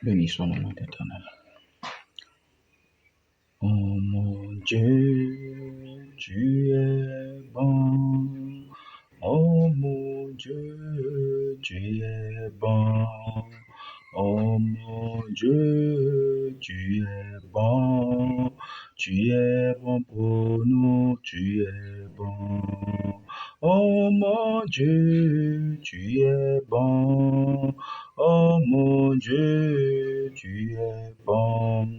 Béni soit le nom d'Éternel. Oh mon Dieu, tu es bon. Oh mon Dieu, tu es bon. Oh mon Dieu, tu es bon. Tu es bon pour nous, tu es bon. Oh mon Dieu, tu es bon. Oh mon Dieu, tu es bon.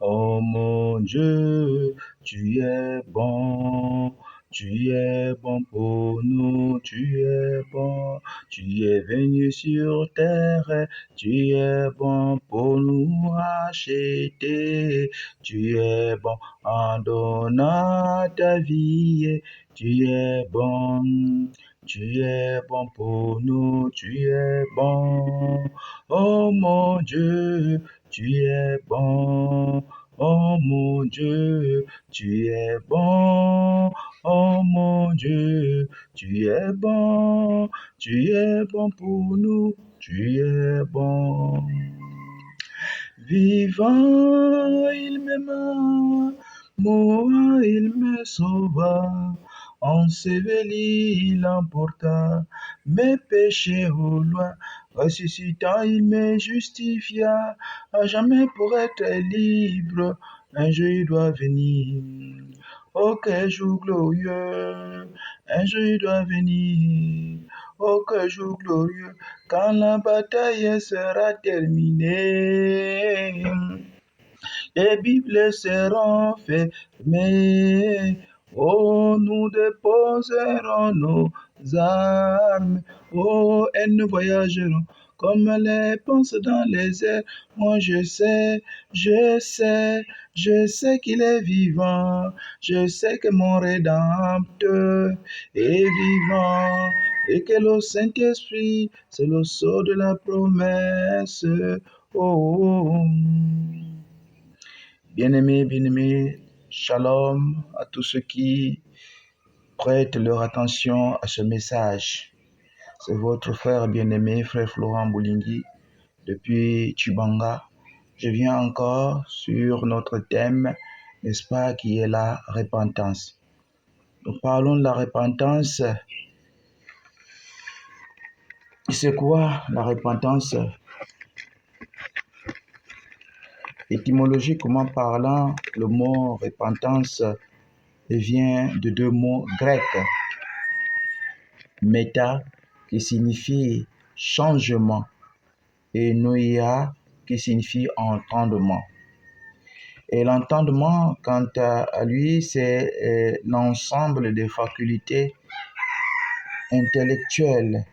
Oh mon Dieu, tu es bon. Tu es bon pour nous, tu es bon. Tu es venu sur terre, tu es bon pour nous racheter. Tu es bon en donnant ta vie. Tu es bon. Tu es bon pour nous, tu es bon. Oh mon Dieu, tu es bon. Oh mon Dieu, tu es bon. Oh mon Dieu, tu es bon. Tu es bon pour nous, tu es bon. Vivant, il m'aima, mourant, il me sauva. Enseveli, il emporta mes péchés au loin. Ressuscitant, il me justifia à jamais pour être libre. Un jour il doit venir. Oh, quel jour glorieux! Un jour il doit venir. Oh, quel jour glorieux! Quand la bataille sera terminée, les Bibles seront fermées. Oh, nous déposerons nos armes. Oh, elles ne voyageront comme les pensent dans les airs. Moi, je sais qu'il est vivant. Je sais que mon Rédempteur est vivant. Et que le Saint-Esprit, c'est le sceau de la promesse. Oh. Bien-aimés, shalom à tous ceux qui prêtent leur attention à ce message. C'est votre frère bien-aimé, frère Florent Boulingi, depuis Tchibanga. Je viens encore sur notre thème, n'est-ce pas, qui est la repentance. Nous parlons de la repentance. C'est quoi la repentance? Étymologiquement parlant, le mot repentance vient de deux mots grecs. Méta, qui signifie changement, et noia, qui signifie entendement. Et l'entendement, quant à lui, c'est l'ensemble des facultés intellectuelles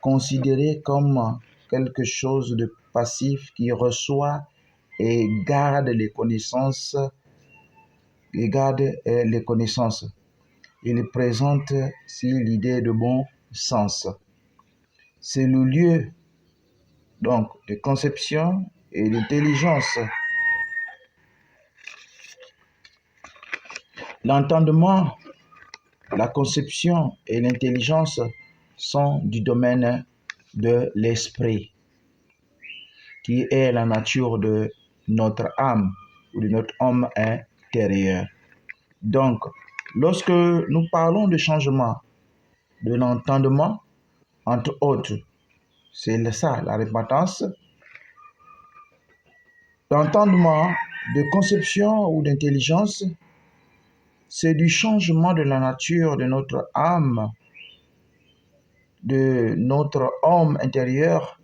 considérées comme quelque chose de passif qui reçoit et garde les connaissances. Il présente si l'idée de bon sens. C'est le lieu donc de conception et d'intelligence. L'entendement, la conception et l'intelligence sont du domaine de l'esprit, qui est la nature de notre âme ou de notre homme intérieur. Donc, lorsque nous parlons de changement de l'entendement, entre autres, c'est ça, la repentance. L'entendement de conception ou d'intelligence, c'est du changement de la nature de notre âme, de notre homme intérieur,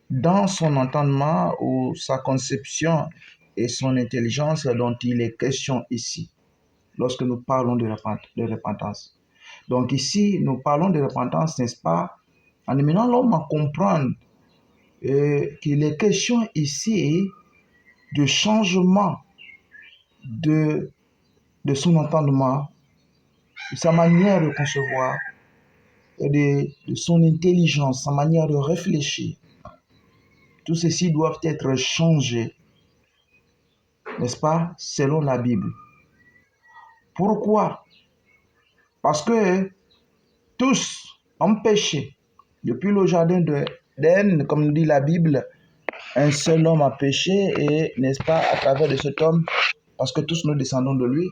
dans son entendement ou sa conception et son intelligence dont il est question ici, lorsque nous parlons de repentance. Donc ici, nous parlons de repentance, n'est-ce pas, en amenant l'homme à comprendre qu'il est question ici de changement de son entendement, de sa manière de concevoir, et de son intelligence, sa manière de réfléchir. Tout ceci doivent être changés, n'est-ce pas, selon la Bible. Pourquoi? Parce que tous, en péché. Depuis le jardin d'Éden, comme dit la Bible, un seul homme a péché et, n'est-ce pas, à travers de cet homme, parce que tous nous descendons de lui,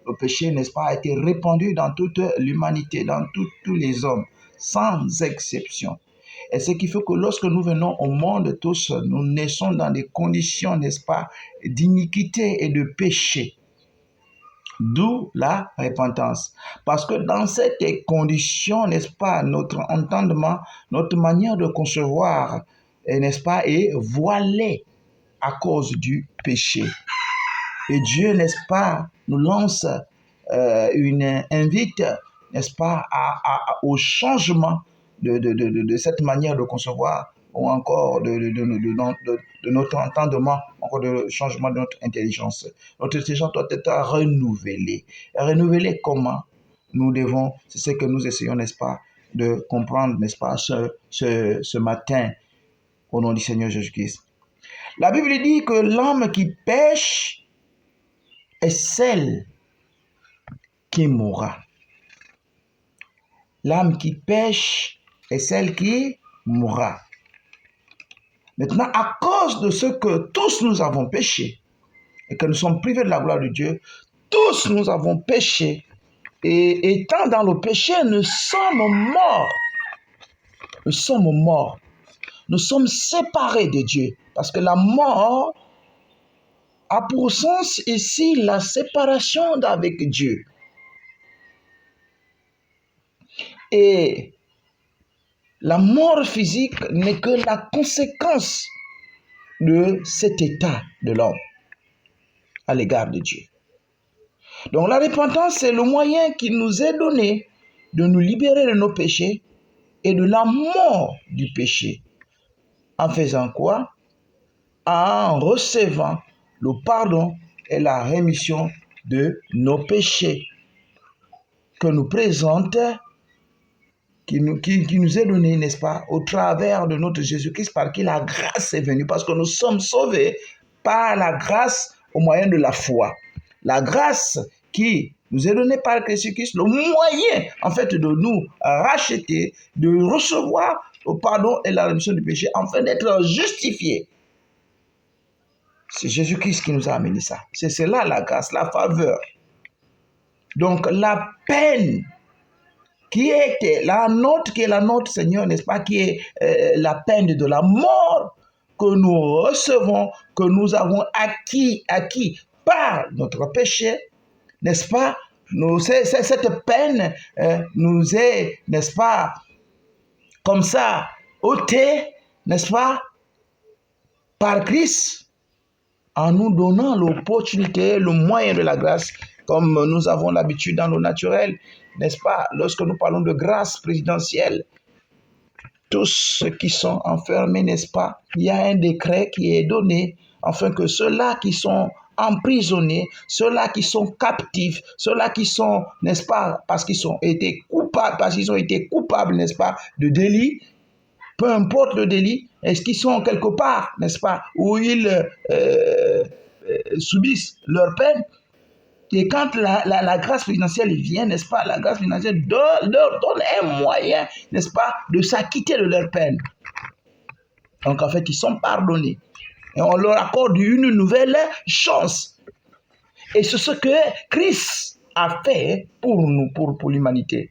le péché, n'est-ce pas, a été répandu dans toute l'humanité, dans tous les hommes, sans exception. Et ce qui fait que lorsque nous venons au monde, tous, nous naissons dans des conditions, n'est-ce pas, d'iniquité et de péché. D'où la repentance. Parce que dans cette condition, n'est-ce pas, notre entendement, notre manière de concevoir, n'est-ce pas, est voilée à cause du péché. Et Dieu, n'est-ce pas, nous lance une invite, n'est-ce pas, au changement de cette manière de concevoir ou encore de notre entendement, encore de changement de notre intelligence. Notre intelligence doit être renouvelée. Renouvelée comment? Nous devons, c'est ce que nous essayons, n'est-ce pas, de comprendre, n'est-ce pas, ce matin, au nom du Seigneur Jésus-Christ. La Bible dit que l'âme qui pêche est celle qui mourra. L'âme qui pêche est celle qui mourra. Maintenant, à cause de ce que tous nous avons péché et que nous sommes privés de la gloire de Dieu, tous nous avons péché et étant dans le péché, nous sommes morts. Nous sommes morts. Nous sommes séparés de Dieu parce que la mort a pour sens ici la séparation d'avec Dieu. Et la mort physique n'est que la conséquence de cet état de l'homme à l'égard de Dieu. Donc la repentance, c'est le moyen qui nous est donné de nous libérer de nos péchés et de la mort du péché. En faisant quoi? En recevant le pardon et la rémission de nos péchés que nous présente, qui nous est donné, n'est-ce pas, au travers de notre Jésus-Christ, par qui la grâce est venue, parce que nous sommes sauvés par la grâce au moyen de la foi. La grâce qui nous est donnée par Jésus-Christ, le moyen, en fait, de nous racheter, de recevoir le pardon et la rémission du péché, afin d'être justifiés. C'est Jésus-Christ qui nous a amené ça. C'est cela la grâce, la faveur. Donc la peine qui est la nôtre, Seigneur, n'est-ce pas, qui est la peine de la mort que nous recevons, que nous avons acquis par notre péché, n'est-ce pas, cette peine nous est, n'est-ce pas, comme ça, ôtée, n'est-ce pas, par Christ, en nous donnant l'opportunité, le moyen de la grâce, comme nous avons l'habitude dans le naturel, n'est-ce pas, lorsque nous parlons de grâce présidentielle, tous ceux qui sont enfermés, n'est-ce pas, il y a un décret qui est donné, afin que ceux-là qui sont emprisonnés, ceux-là qui sont captifs, ceux-là qui sont, n'est-ce pas, parce qu'ils ont été coupables, n'est-ce pas, de délit, peu importe le délit, est-ce qu'ils sont quelque part, n'est-ce pas, où ils subissent leur peine. Et quand la grâce présidentielle vient, n'est-ce pas, la grâce présidentielle leur donne un moyen, n'est-ce pas, de s'acquitter de leur peine. Donc en fait, ils sont pardonnés. Et on leur accorde une nouvelle chance. Et c'est ce que Christ a fait pour nous, pour l'humanité.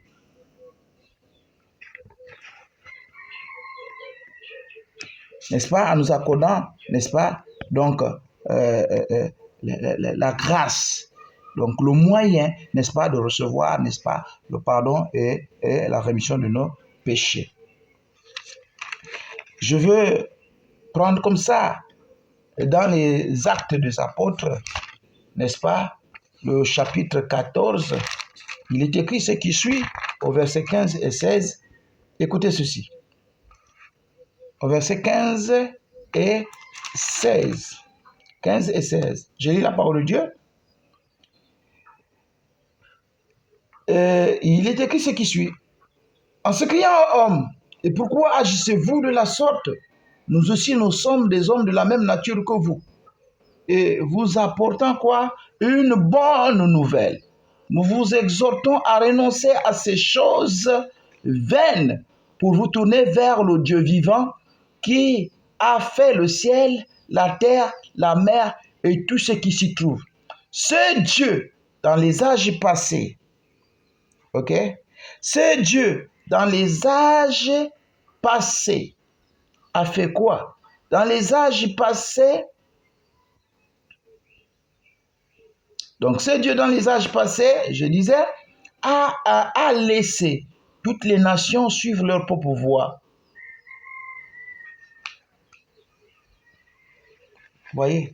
N'est-ce pas, en nous accordant, n'est-ce pas, donc la grâce, donc le moyen, n'est-ce pas, de recevoir, n'est-ce pas, le pardon et la rémission de nos péchés. Je veux prendre comme ça, dans les Actes des Apôtres, n'est-ce pas, le chapitre 14, il est écrit ce qui suit, au verset 15 et 16, écoutez ceci. Au verset 15 et 16. 15 et 16. Je lis la parole de Dieu. Il est écrit ce qui suit. En se criant homme, et pourquoi agissez-vous de la sorte? Nous aussi, nous sommes des hommes de la même nature que vous. Et vous apportant quoi? Une bonne nouvelle. Nous vous exhortons à renoncer à ces choses vaines pour vous tourner vers le Dieu vivant qui a fait le ciel, la terre, la mer et tout ce qui s'y trouve. Ce Dieu, dans les âges passés, ok? Ce Dieu, dans les âges passés, a fait quoi? Dans les âges passés, donc ce Dieu dans les âges passés, je disais, a laissé toutes les nations suivre leur propre voie. Voyez?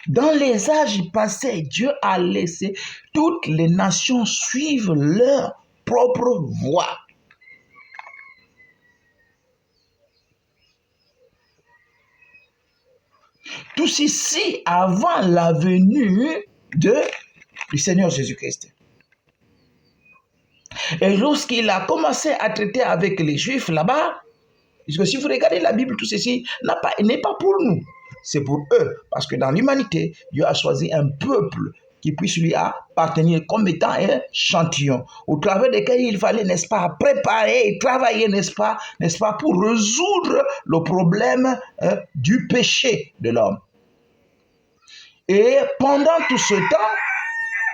Dans les âges passés, Dieu a laissé toutes les nations suivre leur propre voie. Tout ceci avant la venue du Seigneur Jésus-Christ. Et lorsqu'il a commencé à traiter avec les Juifs là-bas, parce que si vous regardez la Bible, tout ceci n'est pas pour nous, c'est pour eux. Parce que dans l'humanité, Dieu a choisi un peuple qui puisse lui appartenir comme étant un échantillon, au travers desquels il fallait, n'est-ce pas, préparer et travailler, n'est-ce pas, pour résoudre le problème du péché de l'homme. Et pendant tout ce temps,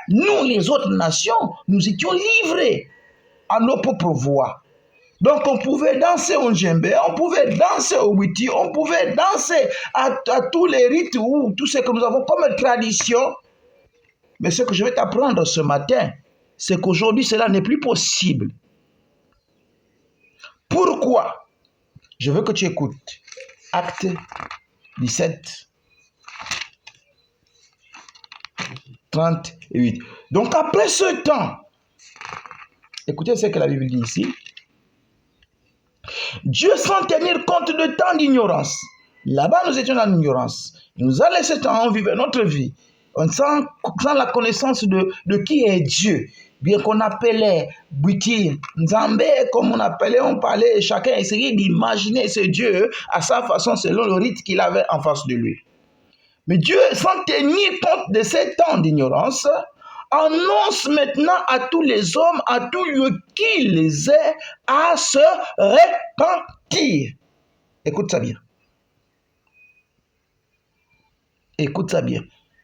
nous, les autres nations, nous étions livrés à nos propres voies. Donc on pouvait danser au djembé, on pouvait danser au witi, on pouvait danser à tous les rites ou tout ce que nous avons comme tradition. Mais ce que je vais t'apprendre ce matin, c'est qu'aujourd'hui cela n'est plus possible. Pourquoi? Je veux que tu écoutes. Acte 17, 38. Donc après ce temps, écoutez ce que la Bible dit ici. Dieu, sans tenir compte de tant d'ignorance, là-bas nous étions dans l'ignorance, il nous a laissé temps, on vivait notre vie, sans la connaissance de qui est Dieu, bien qu'on appelait Bouti, Nzambé, comme on parlait, chacun essayait d'imaginer ce Dieu à sa façon, selon le rite qu'il avait en face de lui. Mais Dieu, sans tenir compte de ces temps d'ignorance, annonce maintenant à tous les hommes, à tout lieu qui les ait, à se repentir. Écoute ça bien. Écoute ça bien.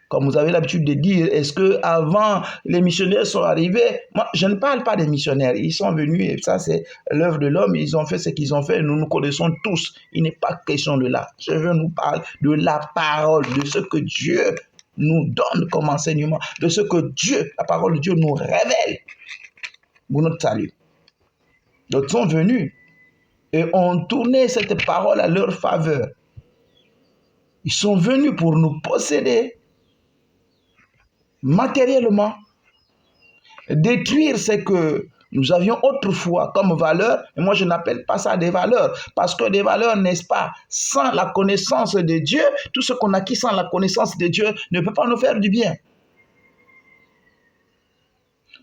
Comme vous avez l'habitude de dire, est-ce que avant les missionnaires sont arrivés? Moi, je ne parle pas des missionnaires. Ils sont venus et ça, c'est l'œuvre de l'homme. Ils ont fait ce qu'ils ont fait. Nous nous connaissons tous. Il n'est pas question de là. Je veux nous parler de la parole, de ce que Dieu nous donne comme enseignement, de ce que Dieu, la parole de Dieu nous révèle pour notre salut. D'autres sont venus et ont tourné cette parole à leur faveur. Ils sont venus pour nous posséder matériellement, détruire ce que nous avions autrefois comme valeur. Et moi, je n'appelle pas ça des valeurs, parce que des valeurs, n'est-ce pas, sans la connaissance de Dieu, tout ce qu'on acquis sans la connaissance de Dieu ne peut pas nous faire du bien.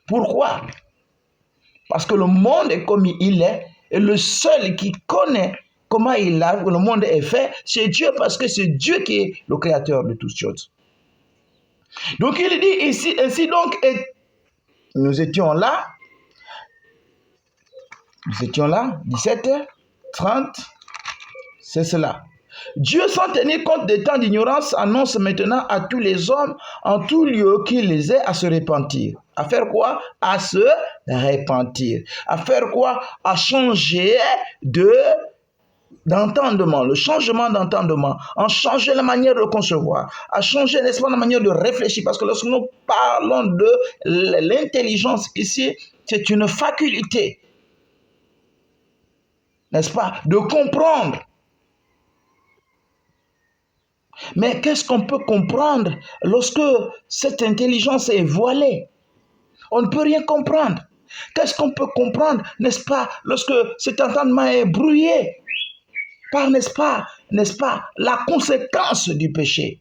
Pourquoi? Parce que le monde est comme il est, et le seul qui connaît comment le monde est fait, c'est Dieu, parce que c'est Dieu qui est le créateur de toutes choses. Donc il dit ici, ainsi donc, et nous étions là, 17, 30, c'est cela. Dieu, sans tenir compte des temps d'ignorance, annonce maintenant à tous les hommes, en tout lieu, qu'il les ait à se repentir. À faire quoi? À se repentir. À faire quoi? À changer d'entendement, le changement d'entendement, en changer la manière de concevoir, à changer, n'est-ce pas, la manière de réfléchir, parce que lorsque nous parlons de l'intelligence ici, c'est une faculté, n'est-ce pas, de comprendre. Mais qu'est-ce qu'on peut comprendre lorsque cette intelligence est voilée? On ne peut rien comprendre. Qu'est-ce qu'on peut comprendre, n'est-ce pas, lorsque cet entendement est brouillé par, n'est-ce pas, la conséquence du péché?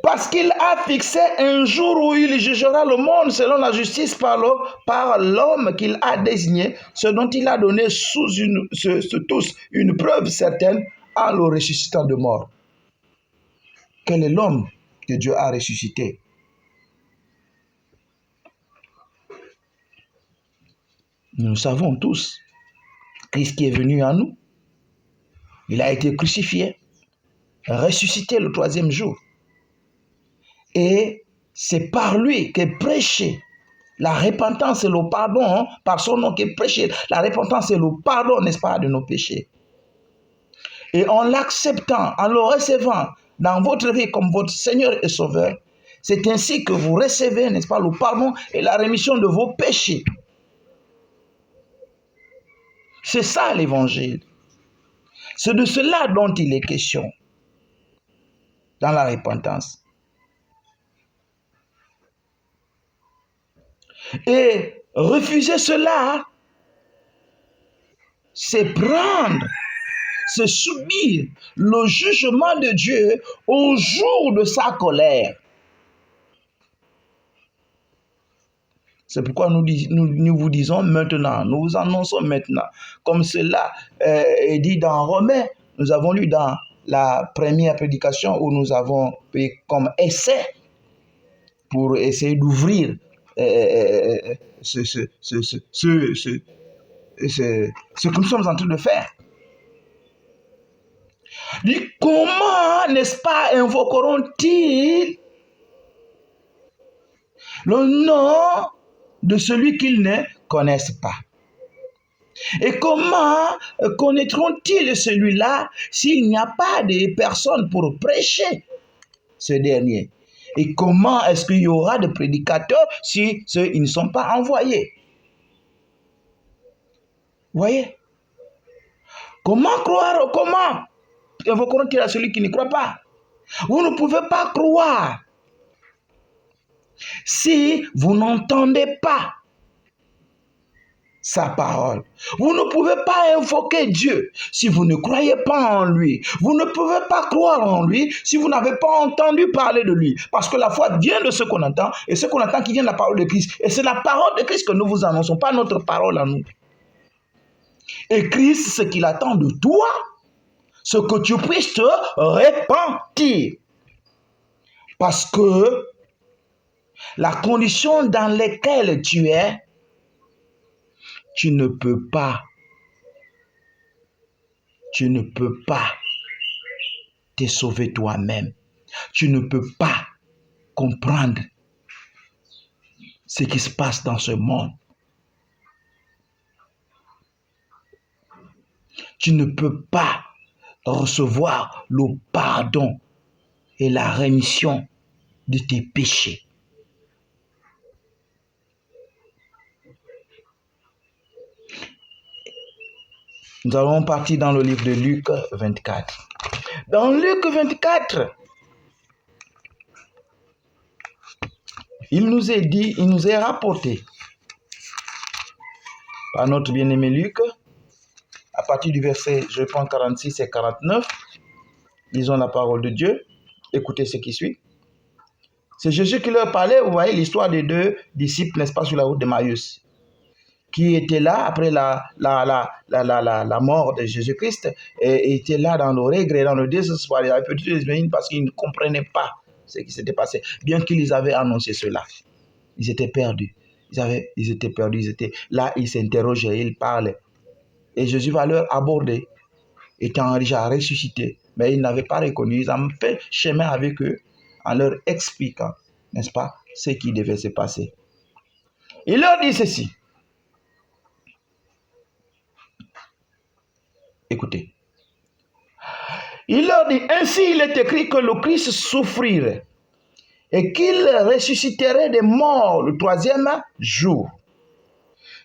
Parce qu'il a fixé un jour où il jugera le monde selon la justice par l'homme qu'il a désigné, ce dont il a donné tous une preuve certaine en le ressuscitant de mort. Quel est l'homme que Dieu a ressuscité? Nous savons tous, Christ qui est venu à nous, il a été crucifié, ressuscité le 3e jour. Et c'est par lui qu'est prêché la repentance et le pardon, par son nom qu'est prêché la repentance et le pardon, n'est-ce pas, de nos péchés. Et en l'acceptant, en le recevant dans votre vie comme votre Seigneur et Sauveur, c'est ainsi que vous recevez, n'est-ce pas, le pardon et la rémission de vos péchés. C'est ça l'évangile. C'est de cela dont il est question dans la repentance. Et refuser cela, c'est prendre, c'est subir le jugement de Dieu au jour de sa colère. C'est pourquoi nous vous disons maintenant, nous vous annonçons maintenant. Comme cela est dit dans Romains, nous avons lu dans la première prédication où nous avons pris comme essai pour essayer d'ouvrir ce que nous sommes en train de faire. Comment, n'est-ce pas, invoqueront-ils le nom de celui qu'ils ne connaissent pas? Et comment connaîtront-ils celui-là s'il n'y a pas de personnes pour prêcher ce dernier? Et comment est-ce qu'il y aura de prédicateurs si ils ne sont pas envoyés? Vous voyez? Comment croire? Comment invoqueront-ils à celui qui ne croit pas? Vous ne pouvez pas croire si vous n'entendez pas sa parole. Vous ne pouvez pas invoquer Dieu si vous ne croyez pas en lui. Vous ne pouvez pas croire en lui si vous n'avez pas entendu parler de lui. Parce que la foi vient de ce qu'on entend, et ce qu'on entend qui vient de la parole de Christ. Et c'est la parole de Christ que nous vous annonçons, pas notre parole à nous. Et Christ, ce qu'il attend de toi, c'est que tu puisses te repentir. Parce que la condition dans laquelle tu es, tu ne peux pas te sauver toi-même. Tu ne peux pas comprendre ce qui se passe dans ce monde. Tu ne peux pas recevoir le pardon et la rémission de tes péchés. Nous allons partir dans le livre de Luc 24. Dans Luc 24, il nous est dit, il nous est rapporté par notre bien-aimé Luc, à partir du verset, je prends 46 et 49, lisons la parole de Dieu, écoutez ce qui suit. C'est Jésus qui leur parlait, vous voyez l'histoire des 2 disciples, n'est-ce pas, sur la route de Maïus, qui étaient là après la mort de Jésus-Christ, et étaient là dans le regret, dans le désespoir, ils avaient peut-être des parce qu'ils ne comprenaient pas ce qui s'était passé, bien qu'ils avaient annoncé cela. Ils étaient perdus, ils étaient perdus, là, ils s'interrogeaient, ils parlaient. Et Jésus va leur aborder, étant déjà ressuscité, mais ils n'avaient pas reconnu, ils ont fait chemin avec eux, en leur expliquant, n'est-ce pas, ce qui devait se passer. Il leur dit ceci. Écoutez. Il leur dit, ainsi il est écrit que le Christ souffrirait et qu'il ressusciterait des morts le 3e jour.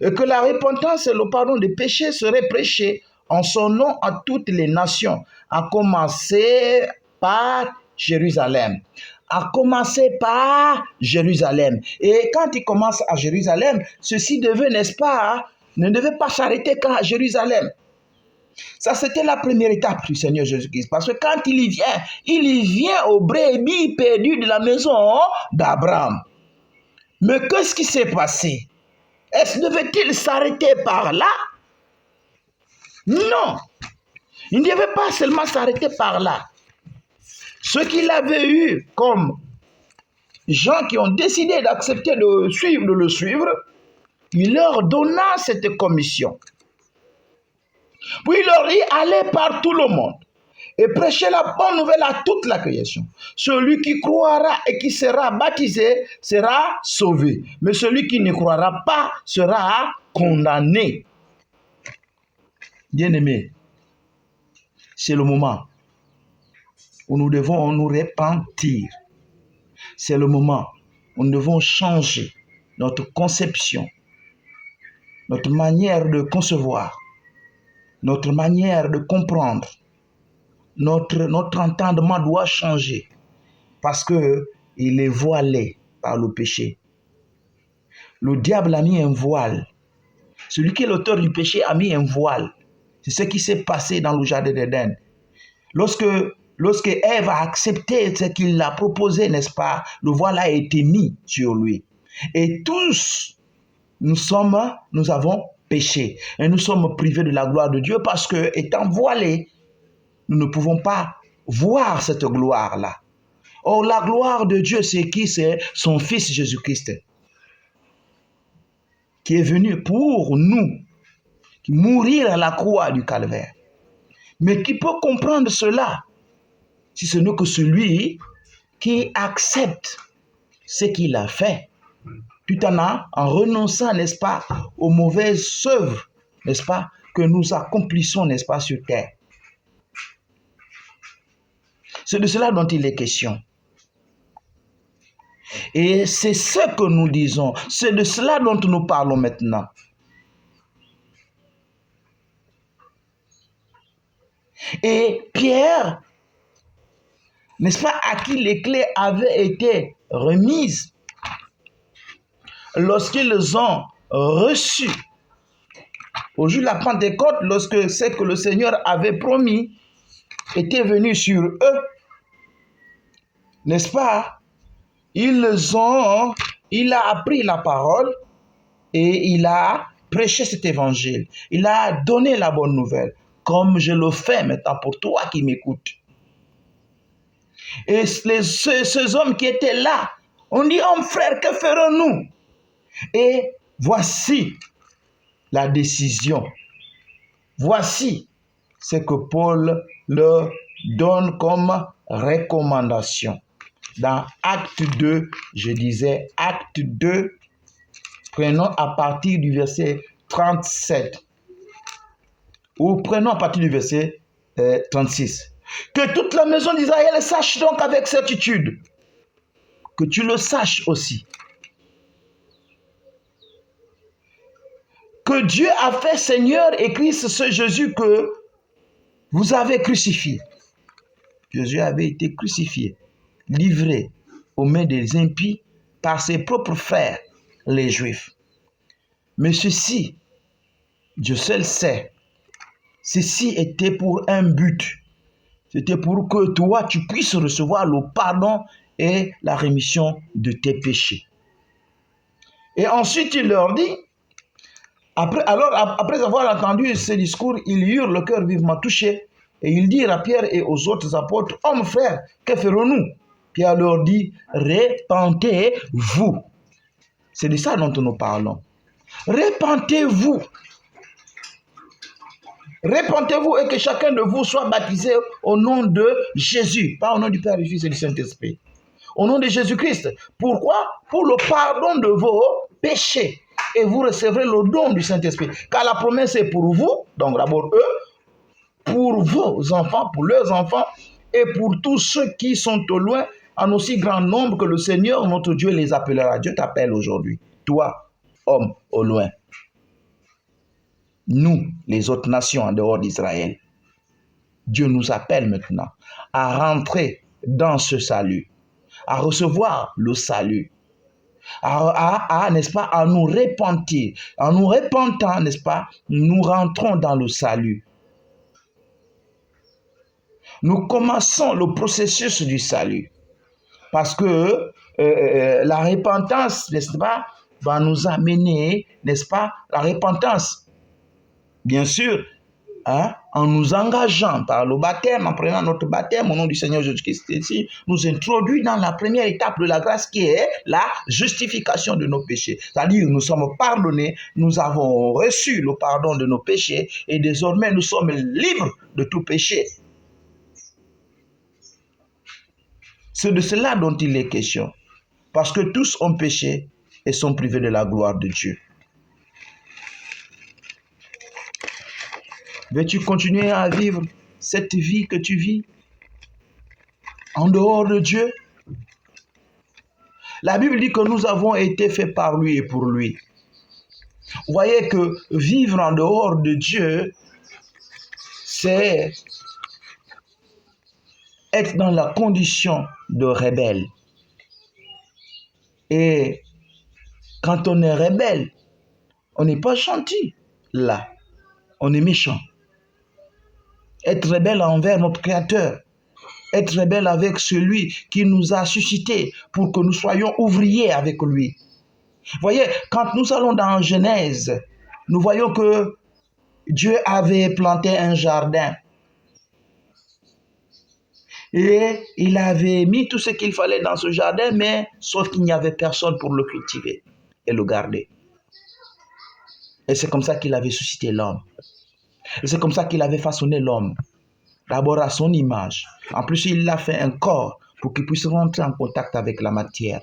Et que la repentance et le pardon des péchés seraient prêchés en son nom à toutes les nations, à commencer par Jérusalem. À commencer par Jérusalem. Et quand il commence à Jérusalem, ceci devait, n'est-ce pas, ne devait pas s'arrêter qu'à Jérusalem. Ça, c'était la première étape du Seigneur Jésus-Christ. Parce que quand il y vient aux brebis perdues de la maison d'Abraham. Mais qu'est-ce qui s'est passé? Est-ce devait-il s'arrêter par là? Non. Il ne devait pas seulement s'arrêter par là. Ceux qu'il avait eu comme gens qui ont décidé d'accepter de le suivre, il leur donna cette commission. Puis il leur dit, allez par tout le monde et prêchez la bonne nouvelle à toute la création. Celui qui croira et qui sera baptisé sera sauvé. Mais celui qui ne croira pas sera condamné. Bien-aimés, c'est le moment où nous devons nous repentir. C'est le moment où nous devons changer notre conception, notre manière de concevoir, notre manière de comprendre. Notre entendement doit changer parce qu'il est voilé par le péché. Le diable a mis un voile. Celui qui est l'auteur du péché a mis un voile. C'est ce qui s'est passé dans le jardin d'Éden. Lorsque Ève a accepté ce qu'il a proposé, n'est-ce pas, le voile a été mis sur lui. Et tous, nous avons péché. Et nous sommes privés de la gloire de Dieu parce que, étant voilés, nous ne pouvons pas voir cette gloire-là. Or, la gloire de Dieu, c'est qui? C'est son Fils Jésus-Christ, qui est venu pour nous, mourir à la croix du calvaire. Mais qui peut comprendre cela, si ce n'est que celui qui accepte ce qu'il a fait, tout en renonçant, n'est-ce pas, aux mauvaises œuvres, n'est-ce pas, que nous accomplissons, n'est-ce pas, sur terre. C'est de cela dont il est question. Et c'est ce que nous disons. C'est de cela dont nous parlons maintenant. Et Pierre, n'est-ce pas, à qui les clés avaient été remises, lorsqu'ils ont reçu, au jour de la Pentecôte, lorsque ce que le Seigneur avait promis était venu sur eux, n'est-ce pas, il a appris la parole et il a prêché cet évangile. Il a donné la bonne nouvelle, comme je le fais maintenant pour toi qui m'écoutes. Et ces hommes qui étaient là ont dit, oh frère, que ferons-nous? Et voici la décision. Voici ce que Paul leur donne comme recommandation. Dans Acte 2, je disais, Acte 2, prenons à partir du verset 37. Ou prenons à partir du verset 36. Que toute la maison d'Israël sache donc avec certitude, que tu le saches aussi, que Dieu a fait Seigneur et Christ ce Jésus que vous avez crucifié. Jésus avait été crucifié, livré aux mains des impies par ses propres frères, les Juifs. Mais ceci, Dieu seul sait, ceci était pour un but. C'était pour que toi, tu puisses recevoir le pardon et la rémission de tes péchés. Et ensuite, il leur dit, après avoir entendu ce discours, ils eurent le cœur vivement touché. Et ils dirent à Pierre et aux autres apôtres, « Hommes, frères, que ferons-nous » Pierre leur dit, « Repentez-vous. » C'est de ça dont nous parlons. Repentez-vous. Repentez-vous et que chacun de vous soit baptisé au nom de Jésus, pas au nom du Père, du Fils et du Saint-Esprit. Au nom de Jésus-Christ. Pourquoi? Pour le pardon de vos péchés. Et vous recevrez le don du Saint-Esprit. Car la promesse est pour vous, donc d'abord eux, pour vos enfants, pour leurs enfants, et pour tous ceux qui sont au loin, en aussi grand nombre que le Seigneur, notre Dieu, les appellera. Dieu t'appelle aujourd'hui, toi, homme au loin. Nous, les autres nations en dehors d'Israël, Dieu nous appelle maintenant à rentrer dans ce salut, à recevoir le salut, n'est-ce pas, à nous repentir. En nous repentant, n'est-ce pas, nous rentrons dans le salut. Nous commençons le processus du salut. Parce que la repentance, n'est-ce pas, va nous amener, n'est-ce pas, la repentance, bien sûr, hein, en nous engageant par le baptême, en prenant notre baptême au nom du Seigneur Jésus-Christ, nous introduit dans la première étape de la grâce qui est la justification de nos péchés. C'est-à-dire nous sommes pardonnés, nous avons reçu le pardon de nos péchés et désormais nous sommes libres de tout péché. C'est de cela dont il est question. Parce que tous ont péché et sont privés de la gloire de Dieu. Veux-tu continuer à vivre cette vie que tu vis en dehors de Dieu? La Bible dit que nous avons été faits par lui et pour lui. Vous voyez que vivre en dehors de Dieu, c'est être dans la condition de rebelle. Et quand on est rebelle, on n'est pas gentil. Là, on est méchant. Être rebelle envers notre Créateur. Être rebelle avec celui qui nous a suscités pour que nous soyons ouvriers avec lui. Voyez, quand nous allons dans Genèse, nous voyons que Dieu avait planté un jardin. Et il avait mis tout ce qu'il fallait dans ce jardin, mais sauf qu'il n'y avait personne pour le cultiver et le garder. Et c'est comme ça qu'il avait suscité l'homme. Et c'est comme ça qu'il avait façonné l'homme. D'abord à son image. En plus, il l'a fait un corps pour qu'il puisse rentrer en contact avec la matière,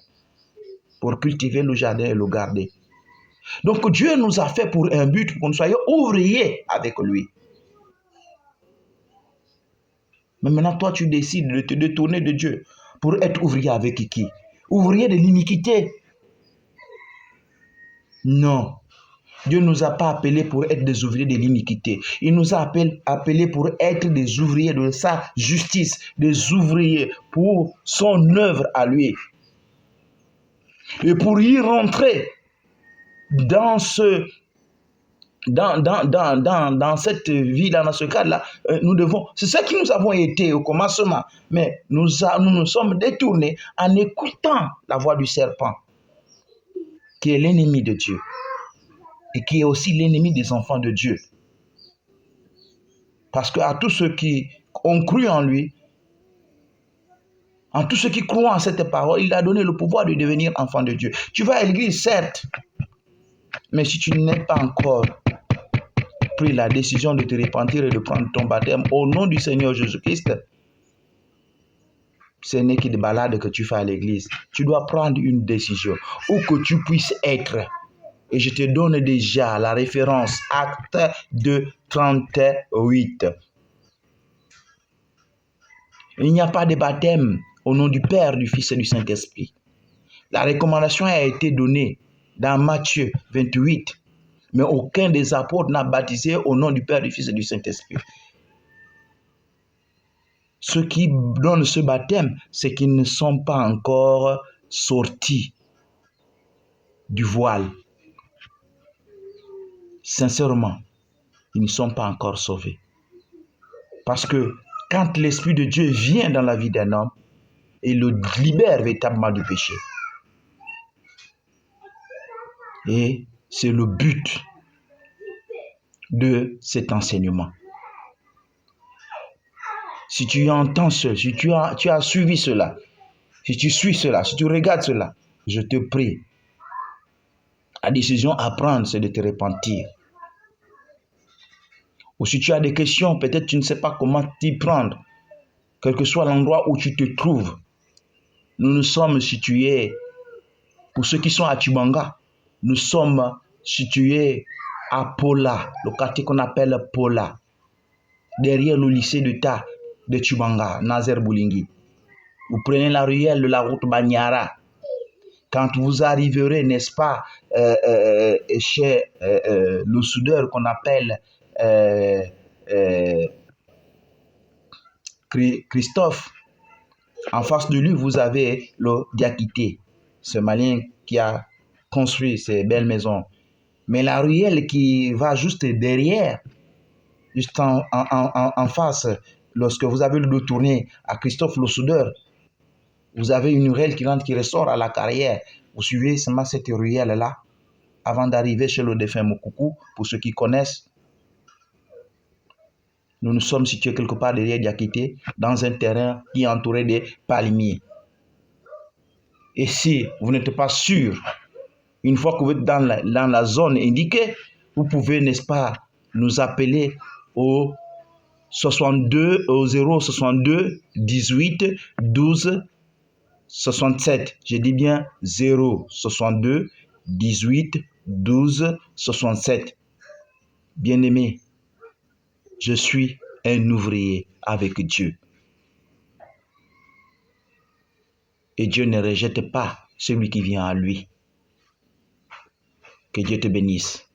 pour cultiver le jardin et le garder. Donc Dieu nous a fait pour un but, pour que nous soyons ouvriers avec lui. Mais maintenant, toi, tu décides de te détourner de Dieu pour être ouvrier avec qui? Ouvrier de l'iniquité. Non. Dieu ne nous a pas appelés pour être des ouvriers de l'iniquité. Il nous a appelés pour être des ouvriers de sa justice, des ouvriers pour son œuvre à lui. Et pour y rentrer dans cette vie-là, dans ce cadre-là, nous devons, c'est ça qui nous avons été au commencement, mais nous nous sommes détournés en écoutant la voix du serpent, qui est l'ennemi de Dieu. Et qui est aussi l'ennemi des enfants de Dieu. Parce qu'à tous ceux qui ont cru en lui, en tous ceux qui croient en cette parole, il a donné le pouvoir de devenir enfant de Dieu. Tu vas à l'église, certes, mais si tu n'es pas encore pris la décision de te repentir et de prendre ton baptême au nom du Seigneur Jésus-Christ, ce n'est que des balades que tu fais à l'église. Tu dois prendre une décision, où que tu puisses être. Et je te donne déjà la référence, Acte 2, 38. Il n'y a pas de baptême au nom du Père, du Fils et du Saint-Esprit. La recommandation a été donnée dans Matthieu 28, mais aucun des apôtres n'a baptisé au nom du Père, du Fils et du Saint-Esprit. Ceux qui donnent ce baptême, c'est qu'ils ne sont pas encore sortis du voile. Sincèrement, ils ne sont pas encore sauvés. Parce que quand l'Esprit de Dieu vient dans la vie d'un homme, il le libère véritablement du péché. Et c'est le but de cet enseignement. Si tu entends cela, si tu as suivi cela, si tu suis cela, si tu regardes cela, je te prie, la décision à prendre, c'est de te repentir. Ou si tu as des questions, peut-être tu ne sais pas comment t'y prendre, quel que soit l'endroit où tu te trouves. Nous sommes situés, pour ceux qui sont à Tubanga, nous sommes situés à Pola, le quartier qu'on appelle Pola, derrière le lycée d'État de Tubanga, Nazer Boulingi. Vous prenez la ruelle de la route Banyara. Quand vous arriverez, n'est-ce pas, chez le soudeur qu'on appelle Christophe, en face de lui, vous avez le Diakité, ce malien qui a construit ces belles maisons. Mais la ruelle qui va juste derrière, juste en face, lorsque vous avez le dos tourné à Christophe le soudeur, vous avez une ruelle qui rentre, qui ressort à la carrière. Vous suivez seulement cette ruelle-là avant d'arriver chez le défunt Moukoukou, pour ceux qui connaissent. Nous nous sommes situés quelque part derrière Diakité, dans un terrain qui est entouré de palmiers. Et si vous n'êtes pas sûr, une fois que vous êtes dans la zone indiquée, vous pouvez, n'est-ce pas, nous appeler au 062 18 12 67. Je dis bien 062 18 12 67. Bien-aimé, je suis un ouvrier avec Dieu. Et Dieu ne rejette pas celui qui vient à lui. Que Dieu te bénisse.